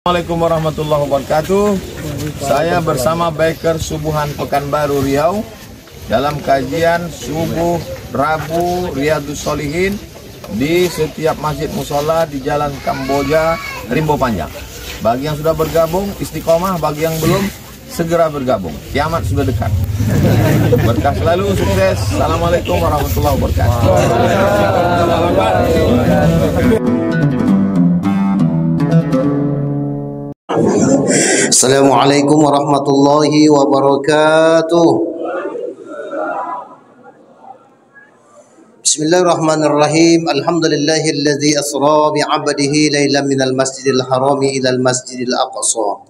Assalamualaikum warahmatullahi wabarakatuh. Saya bersama Biker Subuhan Pekanbaru Riau dalam kajian subuh Rabu Riyadhus Shalihin di setiap masjid musola di Jalan Kamboja, Rimbo Panjang. Bagi yang sudah bergabung istiqomah, bagi yang belum segera bergabung. Kiamat sudah dekat. Berkah selalu, sukses. Assalamualaikum warahmatullahi wabarakatuh. Assalamualaikum warahmatullahi wabarakatuh. Bismillahirrahmanirrahim. Alhamdulillahilladzi asra bi'abdihi lailan minal masjidil harami ilal masjidil aqsa.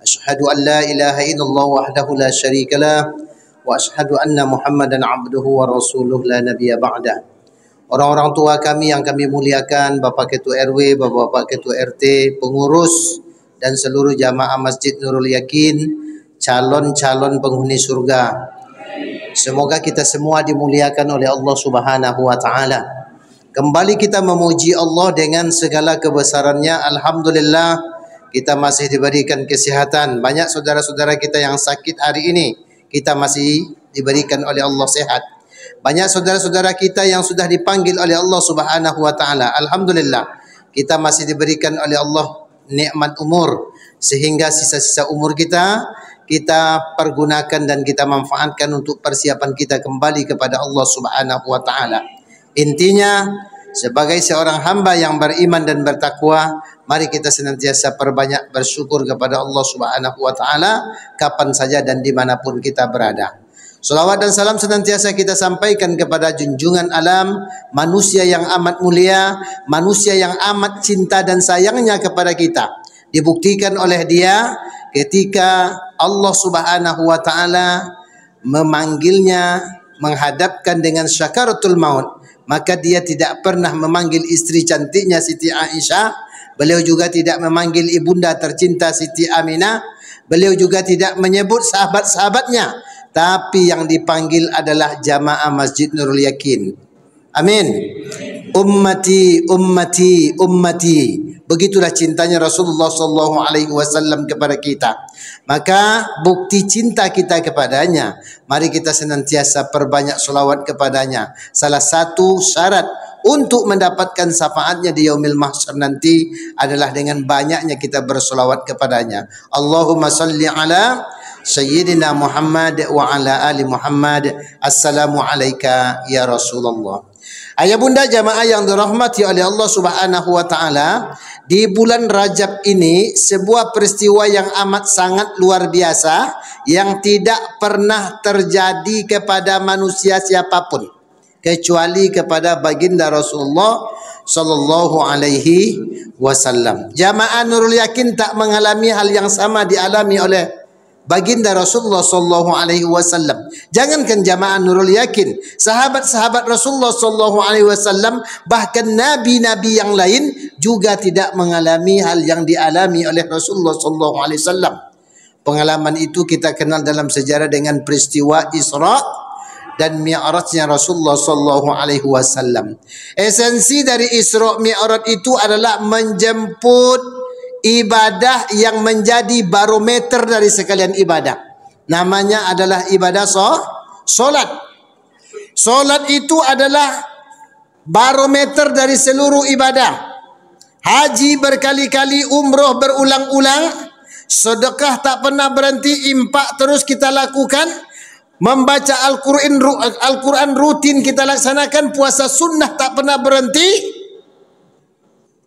Asyhadu an la ilaha illallah wahdahu la syarikalah wa asyhadu anna Muhammadan abduhu wa rasuluh la nabiyya ba'dah. Orang-orang tua kami yang kami muliakan, Bapak Ketua RW, Bapak Ketua RT, pengurus dan seluruh jamaah Masjid Nurul Yakin, calon-calon penghuni surga. Semoga kita semua dimuliakan oleh Allah Subhanahu wa taala. Kembali kita memuji Allah dengan segala kebesarannya. Alhamdulillah kita masih diberikan kesehatan. Banyak saudara-saudara kita yang sakit hari ini, kita masih diberikan oleh Allah sehat. Banyak saudara-saudara kita yang sudah dipanggil oleh Allah Subhanahu wa taala. Alhamdulillah kita masih diberikan oleh Allah nikmat umur, sehingga sisa-sisa umur kita pergunakan dan kita manfaatkan untuk persiapan kita kembali kepada Allah Subhanahu wa taala. Intinya, sebagai seorang hamba yang beriman dan bertakwa, mari kita senantiasa perbanyak bersyukur kepada Allah Subhanahu wa taala kapan saja dan dimanapun kita berada. Salawat dan salam senantiasa kita sampaikan kepada junjungan alam, manusia yang amat mulia, manusia yang amat cinta dan sayangnya kepada kita. Dibuktikan oleh dia ketika Allah Subhanahu wa taala memanggilnya, menghadapkan dengan syakaratul maut, maka dia tidak pernah memanggil istri cantiknya Siti Aisyah. Beliau juga tidak memanggil ibunda tercinta Siti Aminah. Beliau juga tidak menyebut sahabat-sahabatnya, tapi yang dipanggil adalah jamaah Masjid Nurul Yakin. Amin. Ummati, ummati, ummati. Begitulah cintanya Rasulullah SAW kepada kita. Maka bukti cinta kita kepadanya, mari kita senantiasa perbanyak selawat kepadanya. Salah satu syarat untuk mendapatkan syafaatnya di yaumil mahsyar nanti adalah dengan banyaknya kita berselawat kepadanya. Allahumma salli ala Sayyidina Muhammad wa ala ali Muhammad. Assalamu alayka ya Rasulullah. Ayah bunda jamaah yang dirahmati oleh Allah Subhanahu wa taala, di bulan Rajab ini sebuah peristiwa yang amat sangat luar biasa yang tidak pernah terjadi kepada manusia siapapun kecuali kepada baginda Rasulullah sallallahu alaihi wasallam. Jamaah Nurul Yakin tak mengalami hal yang sama dialami oleh baginda Rasulullah sallallahu alaihi wasallam. Jangankan jamaah Nurul Yakin, sahabat-sahabat Rasulullah sallallahu alaihi wasallam, bahkan nabi-nabi yang lain juga tidak mengalami hal yang dialami oleh Rasulullah sallallahu alaihi wasallam. Pengalaman itu kita kenal dalam sejarah dengan peristiwa Isra dan Mi'rajnya Rasulullah sallallahu alaihi wasallam. Esensi dari Isra Mi'raj itu adalah menjemput ibadah yang menjadi barometer dari sekalian ibadah. Namanya adalah ibadah solat. Solat itu adalah barometer dari seluruh ibadah. Haji berkali-kali, umroh berulang-ulang, sedekah tak pernah berhenti, impak terus kita lakukan, membaca Al-Quran rutin kita laksanakan, puasa sunnah tak pernah berhenti.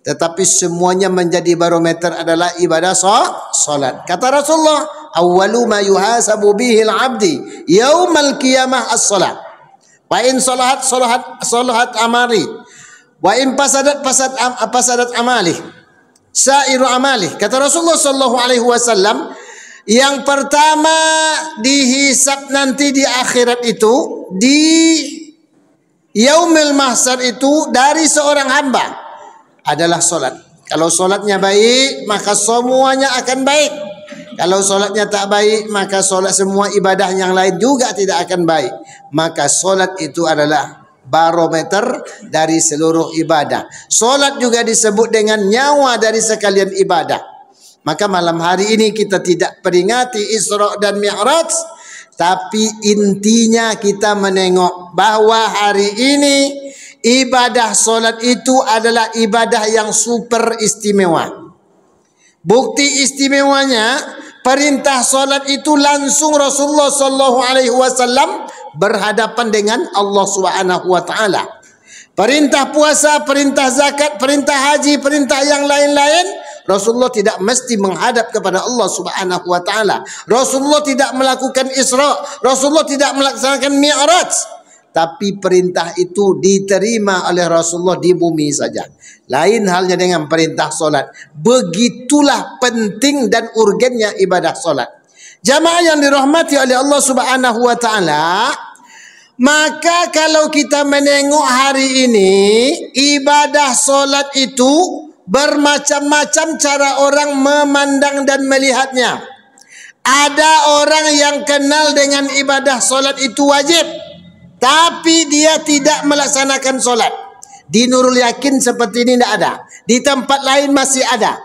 Tetapi semuanya menjadi barometer adalah ibadah salat. Kata Rasulullah, awwalu ma yuhasabu bihi al-'abdi yaumal qiyamah as-salat. Wa in salahat amali wa in fasadat amali sairu amali. Kata Rasulullah sallallahu alaihi wasallam, yang pertama dihisab nanti di akhirat itu, di yaumil mahsyar itu, dari seorang hamba adalah solat. Kalau solatnya baik, maka semuanya akan baik. Kalau solatnya tak baik, maka solat semua ibadah yang lain juga tidak akan baik. Maka solat itu adalah barometer dari seluruh ibadah. Solat juga disebut dengan nyawa dari sekalian ibadah. Maka malam hari ini kita tidak peringati Isra dan Mi'raj, tapi intinya kita menengok bahwa hari ini ibadah solat itu adalah ibadah yang super istimewa. Bukti istimewanya, perintah solat itu langsung Rasulullah SAW berhadapan dengan Allah Subhanahu wa taala. Perintah puasa, perintah zakat, perintah haji, perintah yang lain-lain, Rasulullah tidak mesti menghadap kepada Allah Subhanahu wa taala. Rasulullah tidak melakukan Isra, Rasulullah tidak melaksanakan Mi'raj. Tapi perintah itu diterima oleh Rasulullah di bumi saja. Lain halnya dengan perintah solat. Begitulah penting dan urgennya ibadah solat. Jamaah yang dirahmati oleh Allah Subhanahu wa taala, maka kalau kita menengok hari ini, ibadah solat itu bermacam-macam cara orang memandang dan melihatnya. Ada orang yang kenal dengan ibadah solat itu wajib, tapi dia tidak melaksanakan solat. Di Nurul Yakin seperti ini tidak ada. Di tempat lain masih ada.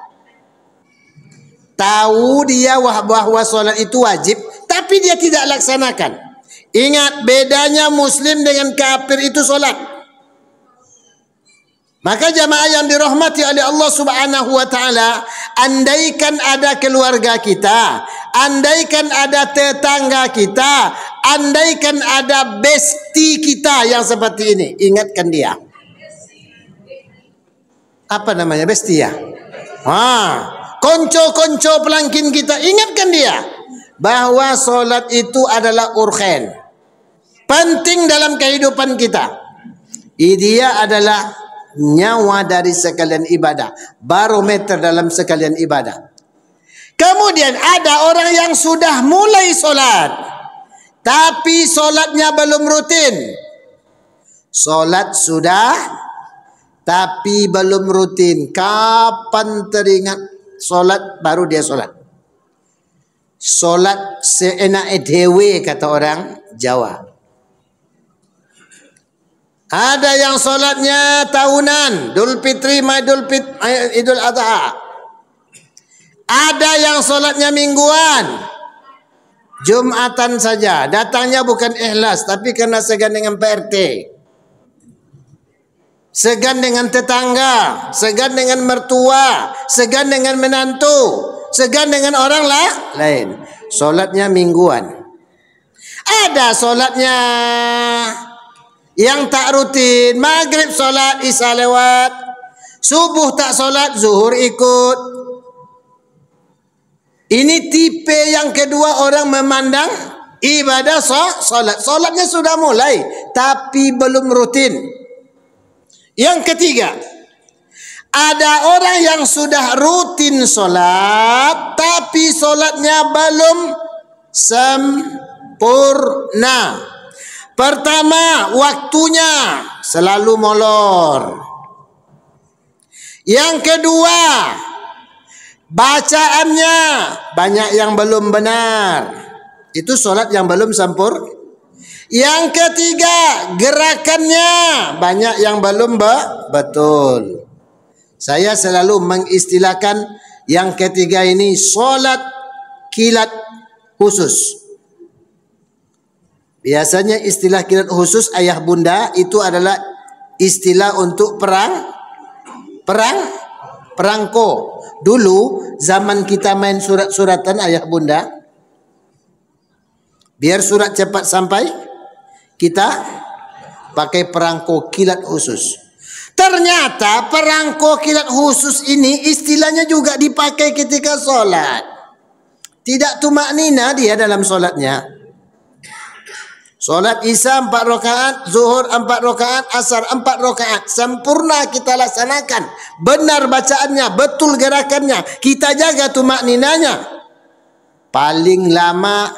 Tahu dia bahwa solat itu wajib, tapi dia tidak laksanakan. Ingat, bedanya muslim dengan kafir itu solat. Maka jamaah yang dirahmati oleh Allah Subhanahu wa taala, andaikan ada keluarga kita, andaikan ada tetangga kita, andaikan ada besti kita yang seperti ini, ingatkan dia. Apa namanya besti ya? Konco-konco pelangkin kita, ingatkan dia bahwa solat itu adalah urgen, penting dalam kehidupan kita. Dia adalah nyawa dari sekalian ibadah, barometer dalam sekalian ibadah. Kemudian ada orang yang sudah mulai solat, tapi solatnya belum rutin. Solat sudah, tapi belum rutin. Kapan teringat solat baru dia solat. Solat seenak dewe kata orang Jawa. Ada yang solatnya tahunan, Idul Fitri, Idul Adha. Ada yang solatnya mingguan, Jumatan saja. Datangnya bukan ikhlas, tapi karena segan dengan PRT, segan dengan tetangga, segan dengan mertua, segan dengan menantu, segan dengan orang lain. Solatnya mingguan. Ada solatnya yang tak rutin, maghrib solat, isya lewat, subuh tak solat, zuhur ikut. Ini tipe yang kedua orang memandang ibadah solat. Solatnya sudah mulai, tapi belum rutin. Yang ketiga, ada orang yang sudah rutin solat, tapi solatnya belum sempurna. Pertama, waktunya selalu molor. Yang kedua, bacaannya banyak yang belum benar. Itu solat yang belum sempurna. Yang ketiga, gerakannya banyak yang belum betul. Saya selalu mengistilahkan yang ketiga ini solat kilat khusus. Biasanya istilah kilat khusus ayah bunda itu adalah istilah untuk perangko. Dulu zaman kita main surat-suratan ayah bunda, biar surat cepat sampai, kita pakai perangko kilat khusus. Ternyata perangko kilat khusus ini istilahnya juga dipakai ketika sholat. Tidak tumaknina dia dalam sholatnya. Solat Isya 4 rakaat, Zuhur 4 rakaat, Asar 4 rakaat. Sempurna kita laksanakan. Benar bacaannya, betul gerakannya. Kita jaga tumakninanya. Paling lama,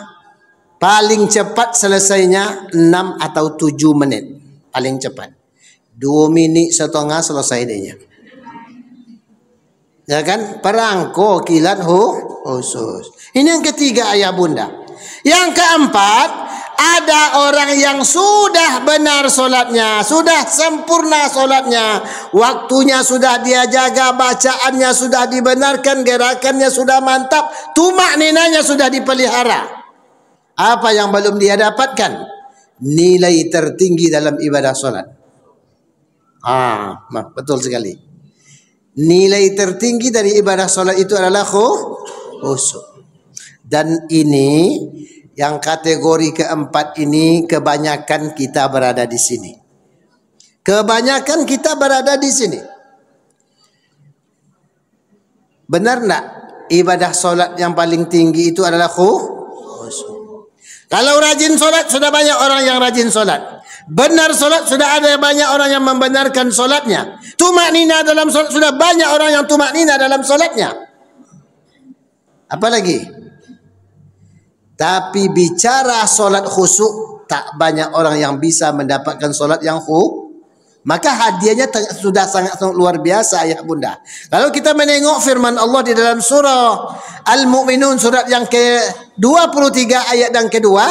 paling cepat selesainya 6 atau 7 menit. Paling cepat. 2 menit setengah selesai dia. Ya kan? Perangko kilat khusus. Ini yang ketiga ayah bunda. Yang keempat, ada orang yang sudah benar solatnya, sudah sempurna solatnya, waktunya sudah dia jaga, bacaannya sudah dibenarkan, gerakannya sudah mantap, tumak ninanya sudah dipelihara. Apa yang belum dia dapatkan? Nilai tertinggi dalam ibadah solat. Betul sekali. Nilai tertinggi dari ibadah solat itu adalah khusyuk. Dan ini yang kategori keempat ini kebanyakan kita berada di sini. Kebanyakan kita berada di sini. Benar enggak? Ibadah solat yang paling tinggi itu adalah khusyuk. Kalau rajin solat, sudah banyak orang yang rajin solat. Benar solat, sudah ada banyak orang yang membenarkan solatnya. Tumak nina dalam solat, sudah banyak orang yang tumak nina dalam solatnya. Apalagi? Tapi bicara solat khusyuk, tak banyak orang yang bisa mendapatkan solat yang khusyuk. Maka hadiahnya sudah sangat luar biasa, ayah bunda. Kalau kita menengok firman Allah di dalam surah Al-Mu'minun, surat yang ke-23 ayat yang kedua,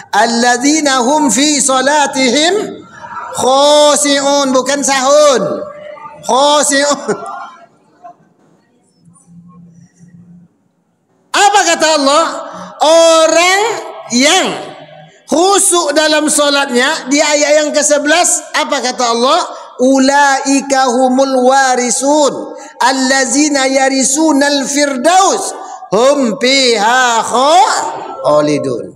alladzina hum fi salatihim khoshi'un, bukan sahun, khoshi'un. Apa kata Allah? Orang yang khusyuk dalam solatnya, di ayat yang ke-11 apa kata Allah? Ulaika humul warisun allazina yarisunal firdaus hum fiha khalidun.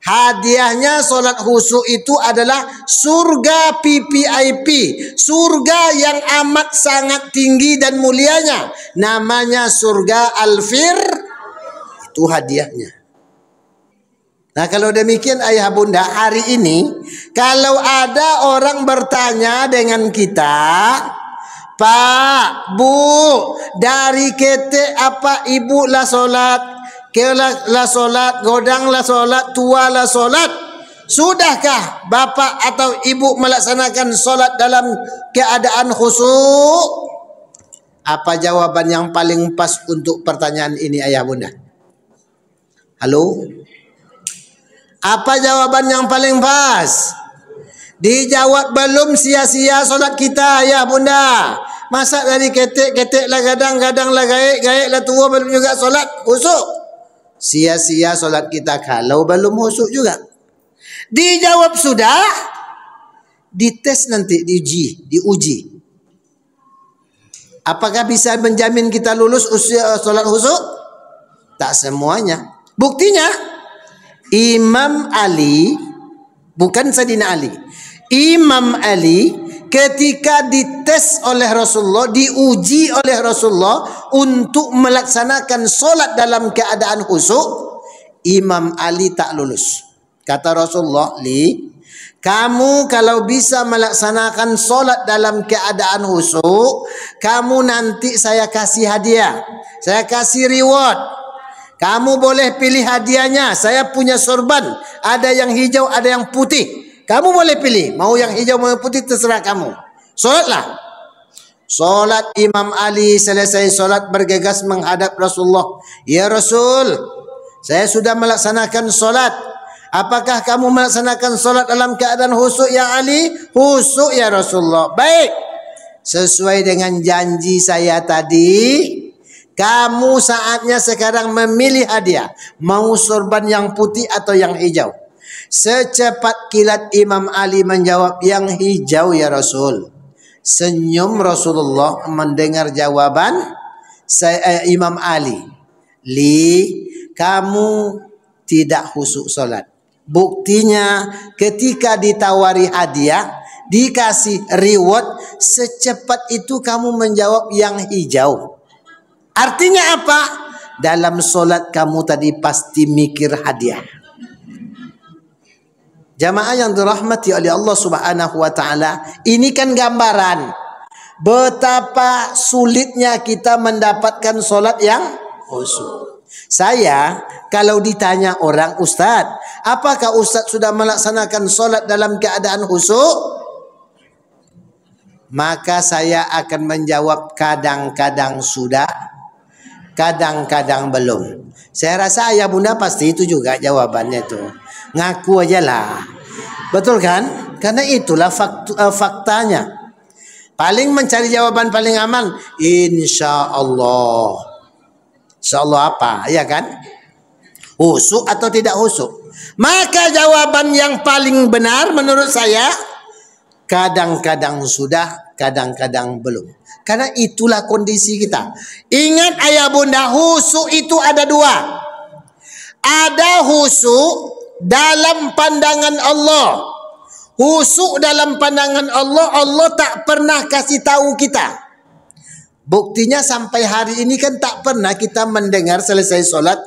Hadiahnya solat khusyuk itu adalah surga PPIP, surga yang amat sangat tinggi dan mulianya, namanya surga Al-Fir. Itu hadiahnya. Nah, kalau demikian ayah bunda, hari ini kalau ada orang bertanya dengan kita, Pak, Bu, dari kete apa ibu lah solat, kela lah solat, godang lah solat, tua lah solat, sudahkah bapak atau ibu melaksanakan solat dalam keadaan khusyuk? Apa jawaban yang paling pas untuk pertanyaan ini ayah bunda? Halo? Apa jawaban yang paling pas? Dijawab belum, sia-sia solat kita ya bunda. Masa dari ketek-ketek lah gadang-gadang lah gaik-gaik lah tua belum juga solat khusyuk. Sia-sia solat kita kalau belum khusyuk juga. Dijawab sudah, dites nanti, diuji. Apakah bisa menjamin kita lulus usia solat khusyuk? Tak semuanya. Buktinya Imam Ali, bukan Sayyidina Ali, Imam Ali ketika dites oleh Rasulullah, diuji oleh Rasulullah untuk melaksanakan solat dalam keadaan khusyuk, Imam Ali tak lulus. Kata Rasulullah, kamu kalau bisa melaksanakan solat dalam keadaan khusyuk, kamu nanti saya kasih hadiah, saya kasih reward. Kamu boleh pilih hadiahnya. Saya punya sorban, ada yang hijau, ada yang putih. Kamu boleh pilih, mau yang hijau, mau yang putih, terserah kamu. Solatlah. Solat Imam Ali, selesai solat bergegas menghadap Rasulullah. Ya Rasul, saya sudah melaksanakan solat. Apakah kamu melaksanakan solat dalam keadaan khusyuk ya Ali? Khusyuk ya Rasulullah. Baik, sesuai dengan janji saya tadi, kamu saatnya sekarang memilih hadiah. Mau sorban yang putih atau yang hijau? Secepat kilat Imam Ali menjawab, yang hijau ya Rasul. Senyum Rasulullah mendengar jawaban Imam Ali. Kamu tidak khusyuk solat. Buktinya ketika ditawari hadiah, dikasih reward, secepat itu kamu menjawab yang hijau. Artinya apa? Dalam solat kamu tadi pasti mikir hadiah. Jamaah yang dirahmati oleh Allah Subhanahu wa taala, ini kan gambaran betapa sulitnya kita mendapatkan solat yang khusyuk. Saya kalau ditanya orang, Ustaz, apakah Ustaz sudah melaksanakan solat dalam keadaan khusyuk? Maka saya akan menjawab kadang-kadang sudah, kadang-kadang belum. Saya rasa ayah bunda pasti itu juga jawabannya itu. Ngaku aja lah. Betul kan? Karena itulah faktanya. Paling mencari jawaban paling aman, insya Allah. Insya Allah apa? Ya kan? Husuk atau tidak husuk? Maka jawaban yang paling benar menurut saya, kadang-kadang sudah, kadang-kadang belum. Karena itulah kondisi kita. Ingat ayah bunda, husuk itu ada dua. Ada husuk dalam pandangan Allah. Husuk dalam pandangan Allah, Allah tak pernah kasih tahu kita. Buktinya sampai hari ini kan tak pernah kita mendengar selesai solat,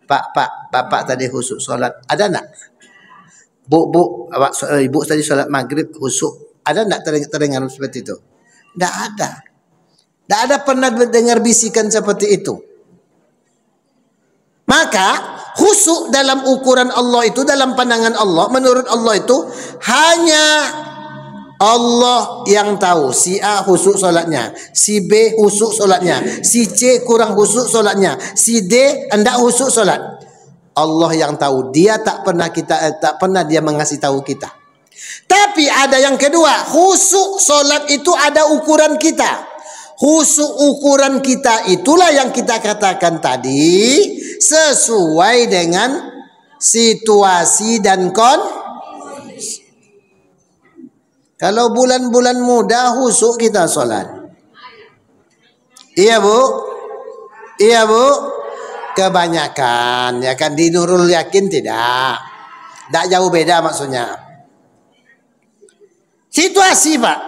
Bapak tadi husuk solat. Ada nak? Ibu tadi solat maghrib husuk. Ada nak terdengar seperti itu? Tidak ada. Tidak ada pernah dengar bisikan seperti itu. Maka husuk dalam ukuran Allah itu, dalam pandangan Allah, menurut Allah itu hanya Allah yang tahu. Si A husuk solatnya, si B husuk solatnya, si C kurang husuk solatnya, si D hendak husuk solat. Allah yang tahu. Dia tak pernah dia mengasih tahu kita. Tapi ada yang kedua, husuk solat itu ada ukuran kita. Husuk ukuran kita itulah yang kita katakan tadi, sesuai dengan situasi dan kondisi. Kalau bulan-bulan muda husuk kita solat. Iya bu? Iya bu? Kebanyakan ya kan, di Nurul Yakin tidak jauh beda maksudnya. Situasi pak.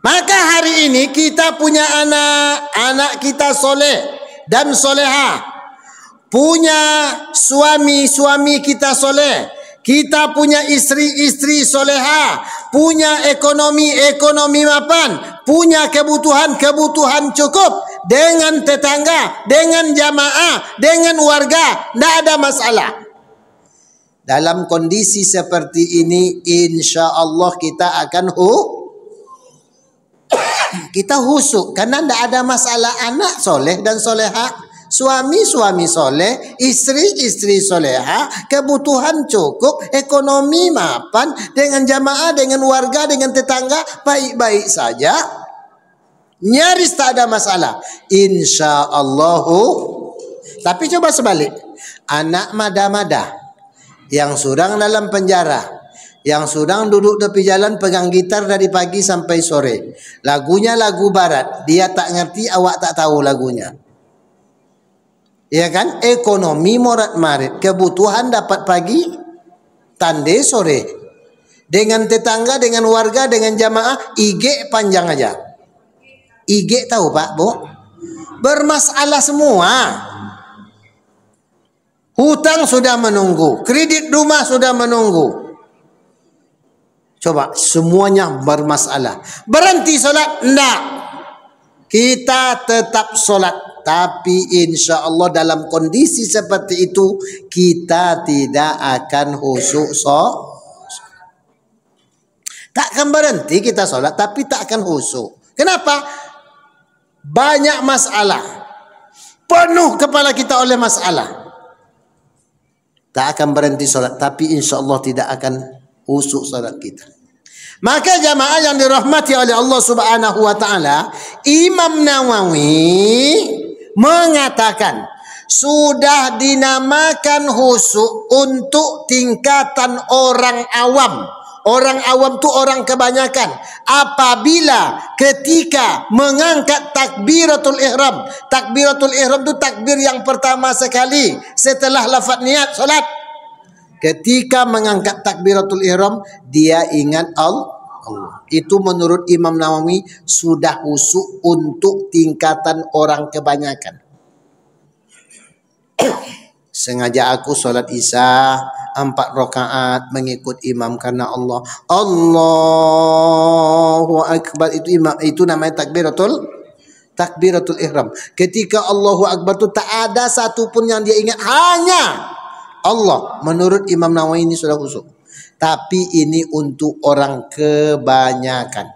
Maka hari ini kita punya anak kita soleh dan soleha, punya suami kita soleh, kita punya istri soleha, punya ekonomi mapan, punya kebutuhan cukup dengan tetangga, dengan jamaah, dengan warga, tidak ada masalah. Dalam kondisi seperti ini, insya Allah kita akan kita husuk, karena tidak ada masalah. Anak soleh dan soleha, suami soleh, istri soleha, kebutuhan cukup, ekonomi mapan, dengan jamaah, dengan warga, dengan tetangga baik-baik saja, nyaris tak ada masalah, insya Allah. Tapi coba sebalik, anak mada-mada yang sedang dalam penjara, yang sedang duduk tepi jalan pegang gitar dari pagi sampai sore, lagunya lagu barat, dia tak ngerti, awak tak tahu lagunya, ya kan? Ekonomi morat-marit, kebutuhan dapat pagi, tande sore, dengan tetangga, dengan warga, dengan jamaah, IG panjang aja. IG tahu pak bu, bermasalah semua. Hutang sudah menunggu, kredit rumah sudah menunggu. Coba, semuanya bermasalah. Berhenti solat? Enggak. Kita tetap solat. Tapi insya Allah dalam kondisi seperti itu, kita tidak akan husuk tak akan berhenti kita solat, tapi tak akan husuk. Kenapa? Banyak masalah. Penuh kepala kita oleh masalah. Tak akan berhenti solat, tapi insya Allah tidak akan husuk salat kita. Maka jamaah yang dirahmati oleh Allah Subhanahu wa taala, Imam Nawawi mengatakan sudah dinamakan husuk untuk tingkatan orang awam. Orang awam itu orang kebanyakan. Apabila ketika mengangkat takbiratul ihram. Takbiratul ihram itu takbir yang pertama sekali setelah lafaz niat solat. Ketika mengangkat takbiratul ihram, dia ingat Allah. Itu menurut Imam Nawawi sudah husuk untuk tingkatan orang kebanyakan. Sengaja aku solat isya 4 rakaat mengikut imam karena Allah. Allahu Akbar, itu namanya takbiratul ihram. Ketika Allahu Akbar itu tak ada satupun yang dia ingat, hanya Allah. Menurut Imam Nawawi ini sudah husuk. Tapi ini untuk orang kebanyakan.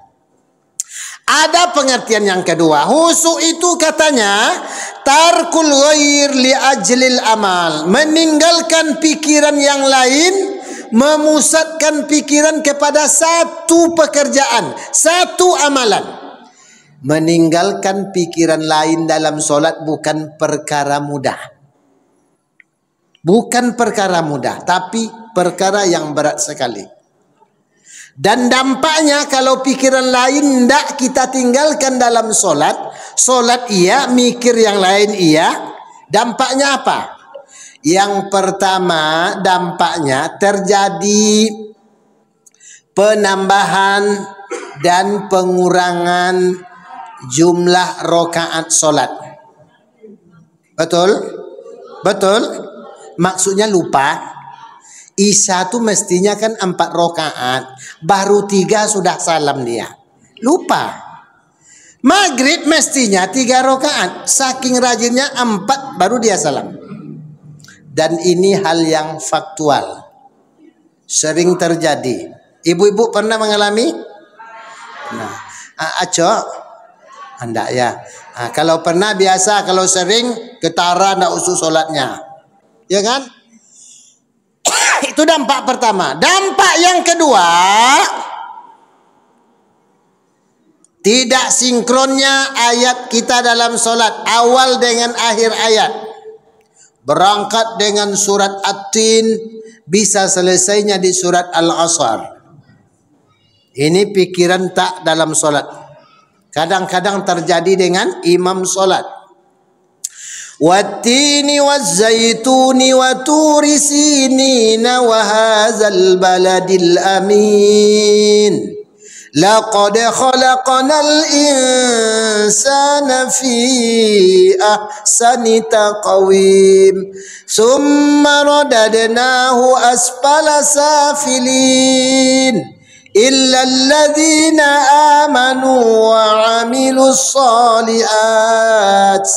Ada pengertian yang kedua. Khusu itu katanya tarkul ghair li ajlil amal, meninggalkan pikiran yang lain, memusatkan pikiran kepada satu pekerjaan, satu amalan. Meninggalkan pikiran lain dalam solat bukan perkara mudah. Bukan perkara mudah, tapi perkara yang berat sekali. Dan dampaknya kalau pikiran lain tidak kita tinggalkan dalam solat, solat iya, mikir yang lain iya, dampaknya apa? Yang pertama dampaknya terjadi penambahan dan pengurangan jumlah rakaat solat. Betul? Betul? Maksudnya lupa. Isya itu mestinya kan 4 rakaat, baru 3 sudah salam dia. Lupa. Maghrib mestinya 3 rakaat, saking rajinnya 4 baru dia salam. Dan ini hal yang faktual, sering terjadi. Ibu-ibu pernah mengalami? Nah, Aco, anda ya. Kalau pernah biasa, kalau sering ketara ndak usul solatnya, ya kan? Itu dampak pertama. Dampak yang kedua, tidak sinkronnya ayat kita dalam solat, awal dengan akhir ayat. Berangkat dengan surat At-Tin, bisa selesainya di surat Al-Asr. Ini pikiran tak dalam solat. Kadang-kadang terjadi dengan imam solat. Wattini wazzaituni wa turi sinina wa hadzal baladil amin laqad khalaqnal insana fi ahsani taqwim summa radadnahu asfala safilin illa alladhina amanu wa amilus shalihat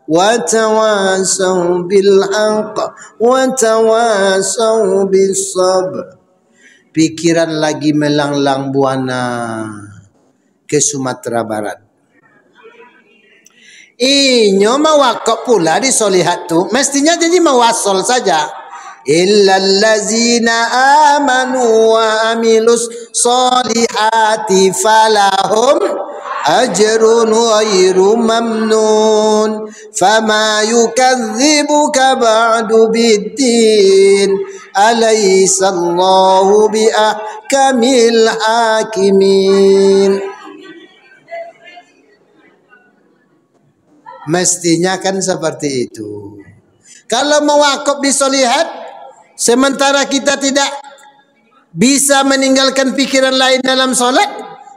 وَتَوَاسَوْا بِالْحَقِّ وَتَوَاسَوْا بِالصَّبْرِ. Pikiran lagi melanglang buana ke Sumatera Barat. Inyo mawakaf pula di solihat tu, mestinya jadi mawasol saja. Illallazina amanu wa amilus solihati falahum ajrun ghairu mamnun fama yukadzibuka ba'du biddin alaysa Allahu biahkamil hakimin. Mestinya kan seperti itu. Kalau mewakaf di solihat, sementara kita tidak bisa meninggalkan pikiran lain dalam solat,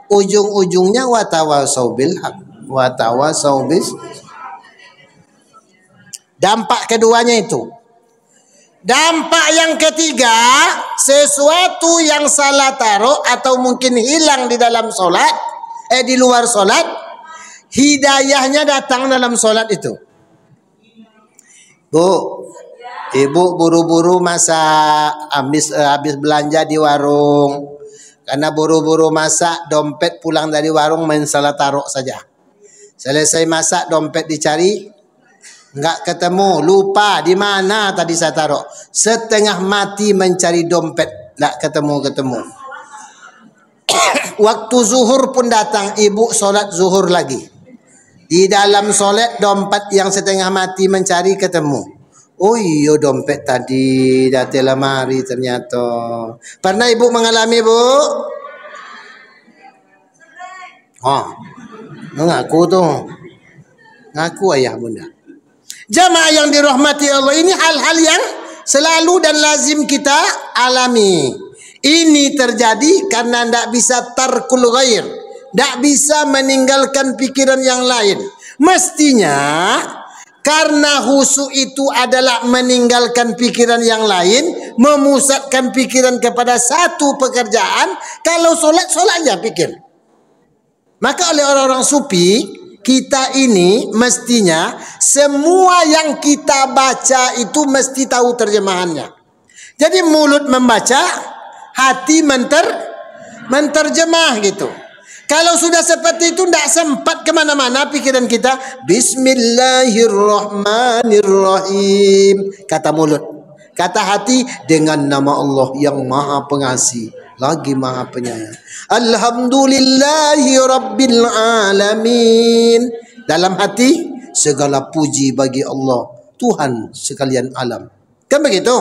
ujung-ujungnya watawasau bil haq, watawasau bis. Dampak keduanya itu. Dampak yang ketiga, sesuatu yang salah taruh atau mungkin hilang di dalam solat, di luar solat, hidayahnya datang dalam solat itu. Bu, ibu buru-buru masak, habis belanja di warung. Karena buru-buru masak, dompet pulang dari warung main salah taruh saja. Selesai masak, dompet dicari, enggak ketemu, lupa di mana tadi saya taruh. Setengah mati mencari dompet, enggak ketemu-ketemu. Waktu zuhur pun datang, ibu solat zuhur lagi. Di dalam solat dompet yang setengah mati mencari ketemu. Oh iya dompet tadi di lemari ternyata. Pernah ibu mengalami bu? Oh, ngaku tuh. Ngaku ayah bunda. Jamaah yang dirahmati Allah, ini hal-hal yang selalu dan lazim kita alami. Ini terjadi karena tidak bisa tarkul ghair. Tidak bisa meninggalkan pikiran yang lain. Mestinya karena khusyuk itu adalah meninggalkan pikiran yang lain, memusatkan pikiran kepada satu pekerjaan. Kalau solat aja pikir. Maka oleh orang-orang sufi, kita ini mestinya semua yang kita baca itu mesti tahu terjemahannya. Jadi mulut membaca, hati menterjemah gitu. Kalau sudah seperti itu tidak sempat kemana-mana pikiran kita. Bismillahirrahmanirrahim. Kata mulut. Kata hati, dengan nama Allah yang maha pengasih lagi maha penyayang. Alhamdulillahi rabbil alamin. Dalam hati, segala puji bagi Allah, Tuhan sekalian alam. Kan begitu?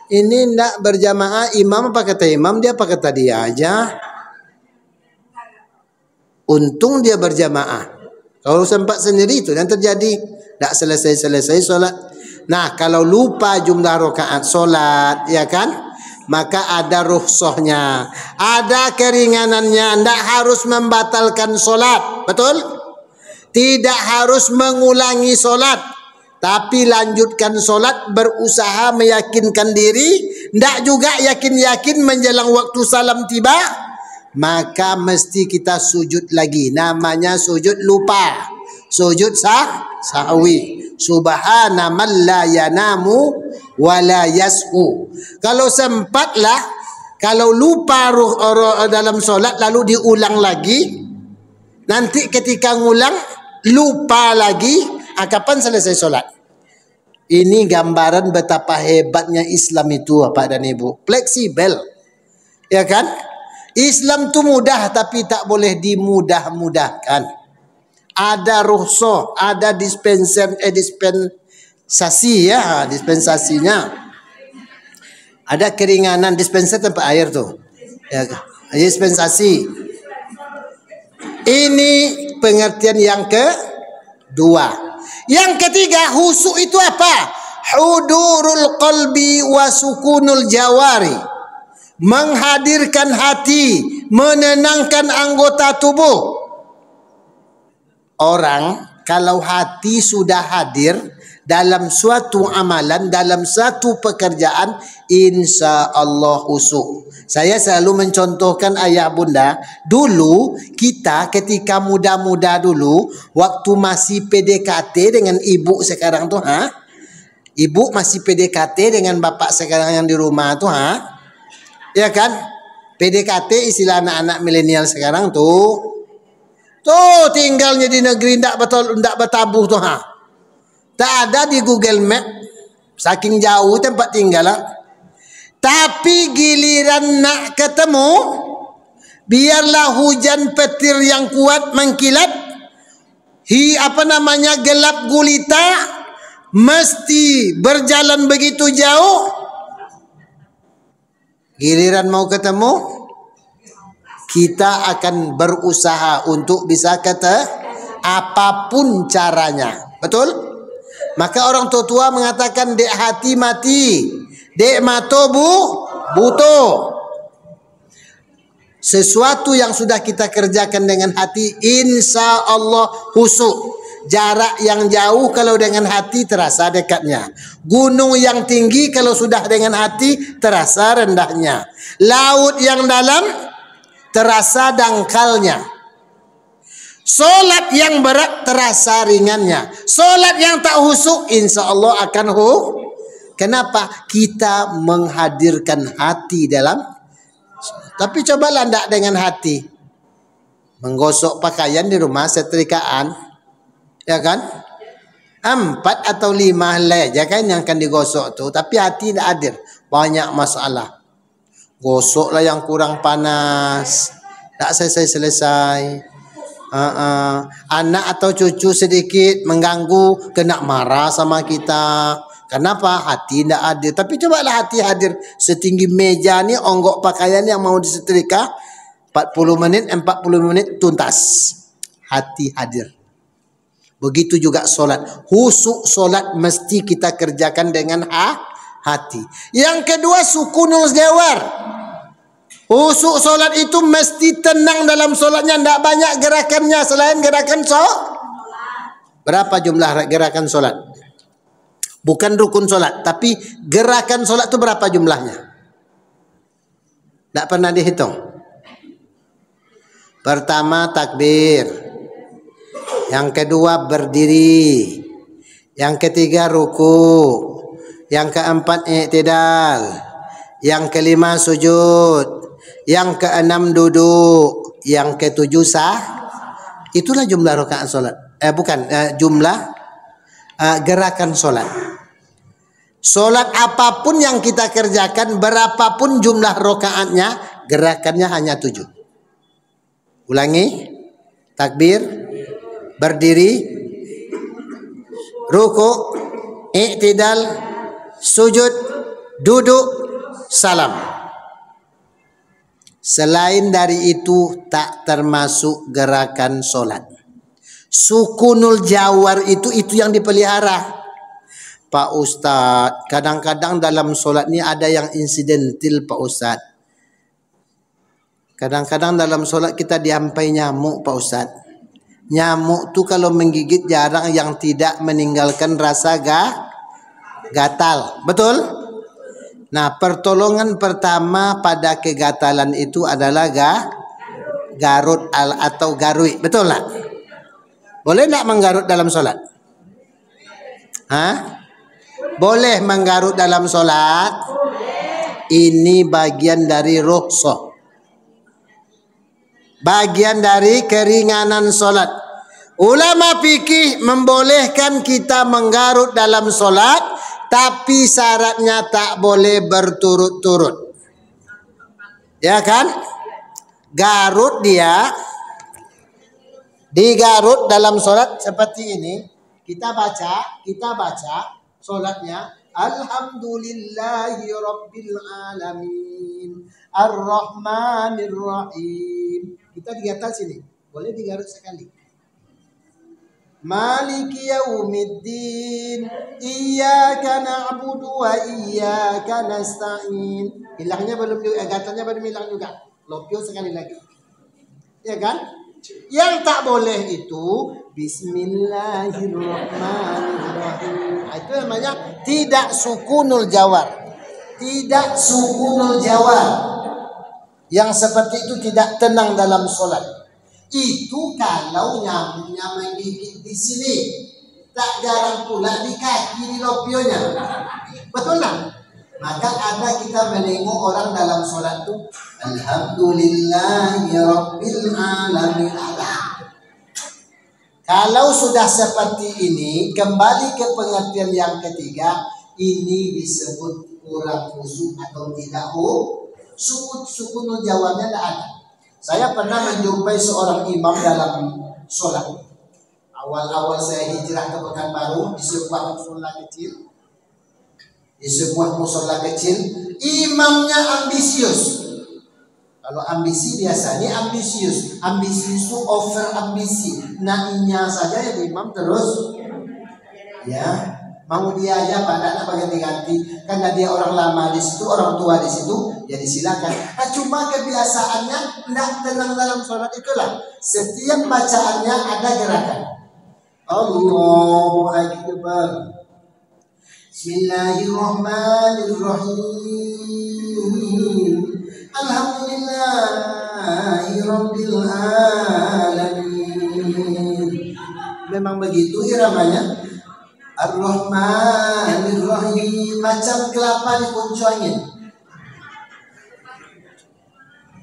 Ini tidak berjamaah, imam apa kata imam, dia apa kata dia aja. Untung dia berjamaah. Kalau sempat sendiri itu yang terjadi. Tak selesai-selesai solat. Nah, kalau lupa jumlah rakaat solat, ya kan? Maka ada rukhsahnya, ada keringanannya. Tak harus membatalkan solat. Betul? Tidak harus mengulangi solat. Tapi lanjutkan solat, berusaha meyakinkan diri. Tak juga yakin-yakin menjelang waktu salam tiba. Maka mesti kita sujud lagi. Namanya sujud lupa. Sujud sahwi. Subhana man la yanamu wa la yashu. Kalau sempatlah, kalau lupa dalam solat lalu diulang lagi. Nanti ketika ngulang lupa lagi. Kapan selesai solat? Ini gambaran betapa hebatnya Islam itu, Bapak dan Ibu. Fleksibel. Ya kan? Islam itu mudah tapi tak boleh dimudah-mudahkan. Ada rukhsah, ada dispensasi ya, dispensasinya. Ada keringanan, dispensasi tempat air tuh. Ya, dispensasi. Ini pengertian yang kedua. Yang ketiga, khusyuk itu apa? Hudurul qalbi wa sukunul jawari. Menghadirkan hati, menenangkan anggota tubuh. Orang kalau hati sudah hadir dalam suatu amalan, dalam satu pekerjaan, insya Allah khusyuk. Saya selalu mencontohkan ayah bunda. Dulu kita ketika muda-muda dulu, waktu masih PDKT dengan ibu sekarang tuh, ibu masih PDKT dengan bapak sekarang yang di rumah tuh, ya kan? PDKT istilah anak-anak milenial sekarang tuh. Tuh tinggalnya di negeri ndak bertabuh tuh, tak ada di Google Map. Saking jauh tempat tinggal. Tapi giliran nak ketemu, biarlah hujan petir yang kuat mengkilat, gelap gulita, mesti berjalan begitu jauh. Giliran mau ketemu, kita akan berusaha untuk bisa kata apapun caranya. Betul? Maka orang tua mengatakan dek hati mati, dek mato buto. Sesuatu yang sudah kita kerjakan dengan hati, insya Allah khusyuk. Jarak yang jauh kalau dengan hati terasa dekatnya. Gunung yang tinggi kalau sudah dengan hati terasa rendahnya. Laut yang dalam terasa dangkalnya. Solat yang berat terasa ringannya. Solat yang tak khusyuk insya Allah akan Kenapa? Kita menghadirkan hati dalam. Tapi cobalah ndak dengan hati. Menggosok pakaian di rumah setrikaan, ya kan? 4 atau 5 helai aja kan yang akan digosok tuh. Tapi hati tidak hadir. Banyak masalah. Gosoklah yang kurang panas. Tak selesai-selesai. Anak atau cucu sedikit mengganggu, kena marah sama kita. Kenapa? Hati tidak hadir. Tapi cobalah hati hadir. Setinggi meja ni onggok pakaian yang mau disetrika 40 menit tuntas. Hati hadir. Begitu juga solat. Khusyuk solat mesti kita kerjakan dengan hati. Yang kedua sukunul jawar. Khusyuk solat itu mesti tenang dalam solatnya. Tidak banyak gerakannya selain gerakan Berapa jumlah gerakan solat? Bukan rukun solat, tapi gerakan solat itu berapa jumlahnya? Tidak pernah dihitung. Pertama takbir. Yang kedua berdiri. Yang ketiga ruku. Yang keempat i'tidal. Yang kelima sujud. Yang keenam duduk. yang ketujuh sah. Itulah jumlah rakaat salat. Jumlah gerakan salat. Salat apapun yang kita kerjakan, berapapun jumlah rakaatnya, gerakannya hanya 7. Ulangi. Takbir, berdiri, ruku, i'tidal, sujud, duduk, salam. Selain dari itu tak termasuk gerakan solat. Sukunul jawar itu yang dipelihara. Pak Ustadz, kadang-kadang dalam solat ini ada yang insidentil Pak Ustadz. Kadang-kadang dalam solat kita diampai nyamuk Pak Ustadz. Nyamuk tuh kalau menggigit jarang yang tidak meninggalkan rasa gatal. Betul? Nah, pertolongan pertama pada kegatalan itu adalah garut atau garui. Betul lah? Boleh enggak menggarut dalam solat? Hah? Boleh menggarut dalam solat? Ini bagian dari rukhsah. Bagian dari keringanan solat. Ulama fikih membolehkan kita menggarut dalam solat, tapi syaratnya tak boleh berturut-turut. Ya kan? Garut dia, digarut dalam solat seperti ini. Kita baca solatnya. Alhamdulillahi Rabbil Alamin Ar-Rahmanir Rahim. Kita di atas sini. Boleh digarut sekali. Maliki yaumiddin Iyyaka na'budu wa iyyaka nasta'in. Hilangnya belum juga, gatalnya belum hilang juga. Lopio sekali lagi. Ya kan? Yang tak boleh itu Bismillahirrahmanirrahim. Itu namanya tidak sukunul jawar. Tidak sukunul jawar. Yang seperti itu tidak tenang dalam solat. Itu kalau nyamuknya menggigit di sini, tak jarang pula di kaki, di lopionya. Betul tak? Maka ada kita menengok orang dalam solat itu, Alhamdulillahi Rabbil Alamin. Kalau sudah seperti ini, kembali ke pengertian yang ketiga, ini disebut kurang khusyuk atau tidak sukunul jawabnya tidak ada. Saya pernah menjumpai seorang imam dalam sholat. Awal-awal saya hijrah ke Pekanbaru di sebuah musola kecil. Imamnya ambisius. Kalau ambisi biasanya ambisius. Ambisius itu over ambisi. Nainya saja ya imam terus. Ya. Mau dia aja padahal bagian diganti karena dia orang lama di situ, orang tua di situ, jadi silakan. Nah, cuma kebiasaannya tidak tenang dalam sholat itulah. Setiap bacaannya ada gerakan. Allahu Akbar. Bismillahirrahmanirrahim. Alhamdulillahi Rabbil Alamin. Memang begitu iramanya. Ar-Rahmanir-Rahim, macam kelapa dikunci angin.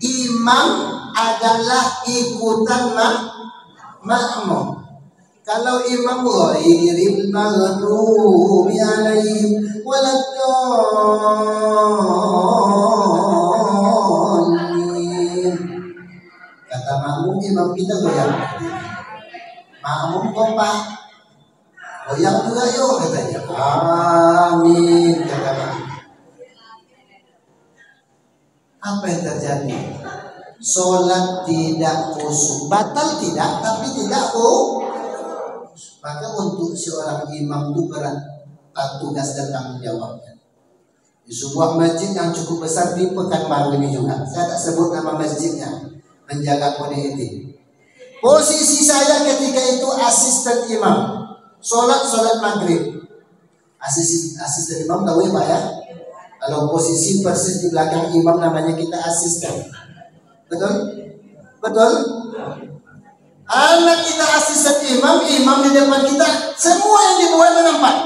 Imam adalah ikutan makmum. Kalau imam ghairil maghdubi alaihim waladdallin. Kata makmum, imam kita goyang. Makmum kompak. Goyang juga yuk katanya. Amin kata. Apa yang terjadi? Solat tidak khusyuk. Batal tidak, tapi tidak Maka untuk seorang imam itu berat tugas dan tanggung jawabnya. Di sebuah masjid yang cukup besar di Pekanbaru ini juga. Saya tak sebut nama masjidnya. Menjaga kode etik. Posisi saya ketika itu asisten imam. Solat maghrib. Asisten imam tahu ya Pak ya? Kalau posisi persis di belakang imam namanya kita asisten. Betul? Betul? Anak kita asisten imam di depan kita, semua yang dibuat nampak.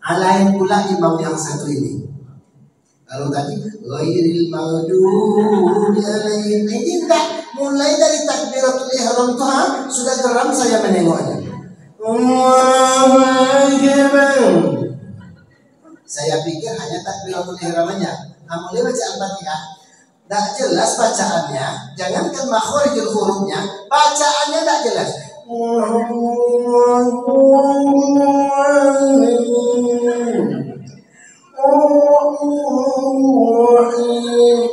Alain pula imam yang satu ini. Kalau tadi ghairil maghdubi alaihim, ini enggak, mulai dari takbiratul ihram tuh sudah geram saya menengoknya. Allahu Akbar. Saya pikir hanya takbiratul ihramnya. Mulai baca Al-Fatihah, tidak jelas bacaannya. Jangankan makhorijul hurufnya, bacaannya tidak jelas.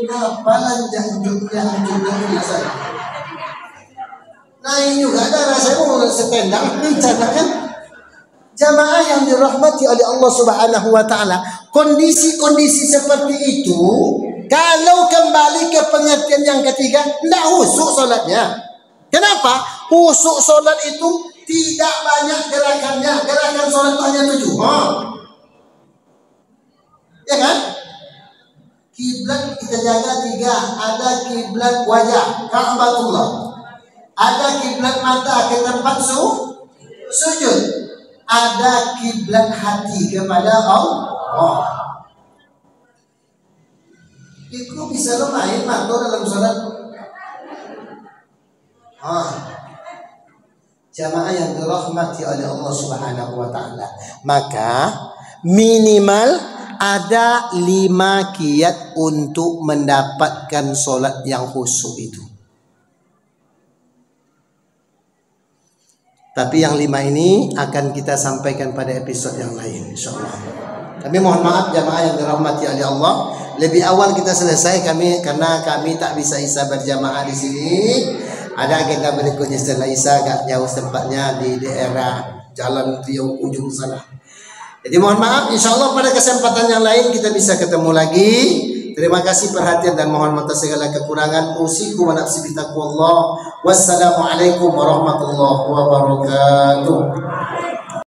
Kapalan jangkutnya biasa. Nah ini juga ada rasanya mau setendang kan? Jamaah yang dirahmati oleh Allah Subhanahu wa taala, kondisi-kondisi seperti itu kalau kembali ke pengertian yang ketiga, tidak husuk salatnya. Kenapa? Husuk salat itu tidak banyak gerakannya. Gerakan salat itu hanya 7. Ya kan? Kiblat kita jaga 3. Ada kiblat wajah, Ka'batullah. Ada kiblat mata ke tempat sujud. Ada kiblat hati kepada Allah. Itu bisa lo main atau dalam salat. Jamaah yang dirahmati oleh Allah Subhanahu wa taala, maka minimal ada 5 kiat untuk mendapatkan solat yang khusyuk itu. Tapi yang 5 ini akan kita sampaikan pada episode yang lain, insyaallah. Kami mohon maaf jamaah yang dirahmati oleh Allah, lebih awal kita selesai karena kami tak bisa isya berjamaah di sini. Ada agenda berikutnya setelah isya, agak jauh tempatnya di daerah Jalan Riau ujung sana. Jadi mohon maaf, insya Allah pada kesempatan yang lain kita bisa ketemu lagi. Terima kasih perhatian dan mohon maaf atas segala kekurangan. Usikum wa nafsi bitaqwallah. Wassalamualaikum warahmatullahi wabarakatuh.